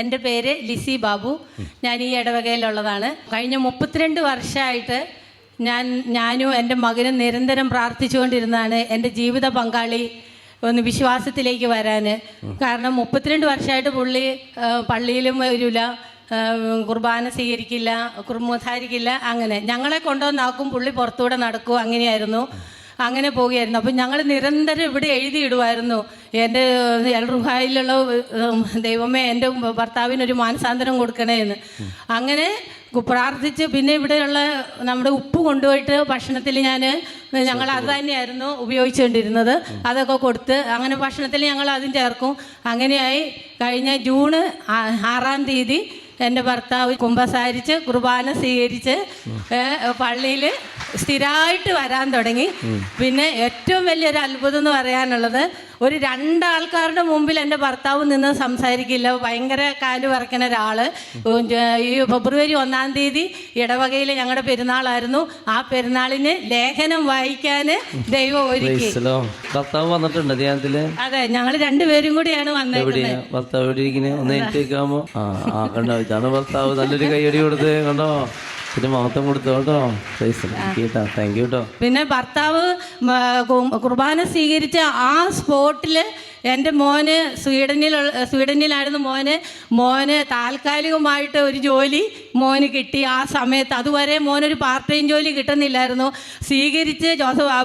എൻ്റെ പേര് ലിസി ബാബു. ഞാൻ ഈ ഇടവകയിലുള്ളതാണ്. കഴിഞ്ഞ 32 വർഷമായിട്ട് ഞാനും എൻ്റെ മകനും നിരന്തരം പ്രാർത്ഥിച്ചുകൊണ്ടിരുന്നതാണ് എൻ്റെ ജീവിത പങ്കാളി ഒന്ന് വിശ്വാസത്തിലേക്ക് വരാൻ. കാരണം 32 വർഷമായിട്ട് പുള്ളി പള്ളിയിലും വരില്ല, കുർബാന സ്വീകരിക്കില്ല, കുർമുധാരിക്കില്ല. അങ്ങനെ ഞങ്ങളെ കൊണ്ടുവന്നാക്കും പുള്ളി പുറത്തൂടെ നടക്കും. അങ്ങനെയായിരുന്നു, അങ്ങനെ പോവുകയായിരുന്നു. അപ്പം ഞങ്ങൾ നിരന്തരം ഇവിടെ എഴുതിയിടുമായിരുന്നു, എൻ്റെ എൽറുഹായിലുള്ള ദൈവമേ എൻ്റെ ഭർത്താവിനൊരു മാനസാന്തരം കൊടുക്കണേ എന്ന്. അങ്ങനെ പ്രാർത്ഥിച്ച് പിന്നെ ഇവിടെയുള്ള നമ്മുടെ ഉപ്പ് കൊണ്ടുപോയിട്ട് ഭക്ഷണത്തിൽ ഞങ്ങൾ അത് തന്നെയായിരുന്നു ഉപയോഗിച്ചുകൊണ്ടിരുന്നത്. അതൊക്കെ കൊടുത്ത് അങ്ങനെ ഭക്ഷണത്തിൽ ഞങ്ങൾ അതും ചേർക്കും. അങ്ങനെയായി കഴിഞ്ഞ ജൂൺ 6-ാം തീയതി എൻ്റെ ഭർത്താവ് കുമ്പസാരിച്ച് കുർബാന സ്വീകരിച്ച് പള്ളിയിൽ സ്ഥിരമായിട്ട് വരാൻ തുടങ്ങി. പിന്നെ ഏറ്റവും വലിയൊരു അത്ഭുതം എന്ന് പറയാനുള്ളത്, ഒരു 2 ആൾക്കാരുടെ മുമ്പിൽ എൻ്റെ ഭർത്താവ് നിന്ന് സംസാരിക്കില്ല. ഭയങ്കര കാല് പറക്കുന്ന ഒരാൾ. ഈ ഫെബ്രുവരി 1-ാം തീയതി ഇടവകയിൽ ഞങ്ങളുടെ പെരുന്നാളായിരുന്നു. ആ പെരുന്നാളിന് ലേഖനം വായിക്കാൻ ദൈവം ഒരുക്കി. ഭർത്താവ് വന്നിട്ടുണ്ട് ധ്യാനത്തില്? അതെ, ഞങ്ങൾ 2 പേരും കൂടിയാണ് വന്നേക്കുന്നത്. ഭർത്താവ് ഇതാണ് ഭർത്താവ്. നല്ലൊരു കൈയടി കൊടുത്ത് കണ്ടോ, പിന്നെ മഹത്വം കൊടുത്തു കേട്ടോ. താങ്ക് യു കേട്ടോ. പിന്നെ ഭർത്താവ് കുർബാന സ്വീകരിച്ച ആ സ്പോട്ടിൽ എൻ്റെ മോന് സ്വീഡനിലായിരുന്നു. മോന് താൽക്കാലികമായിട്ട് ഒരു ജോലി മോന് കിട്ടി. ആ സമയത്ത് അതുവരെ മോനൊരു പാർട്ട് ടൈം ജോലി കിട്ടുന്നില്ലായിരുന്നു. സ്വീകരിച്ച്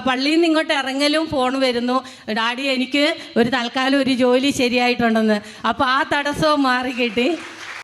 പള്ളിയിൽ നിന്ന് ഇങ്ങോട്ട് ഇറങ്ങലും ഫോൺ വരുന്നു, ഡാഡി എനിക്ക് ഒരു തൽക്കാലം ഒരു ജോലി ശരിയായിട്ടുണ്ടെന്ന്. അപ്പോൾ ആ തടസ്സവും മാറി കിട്ടി.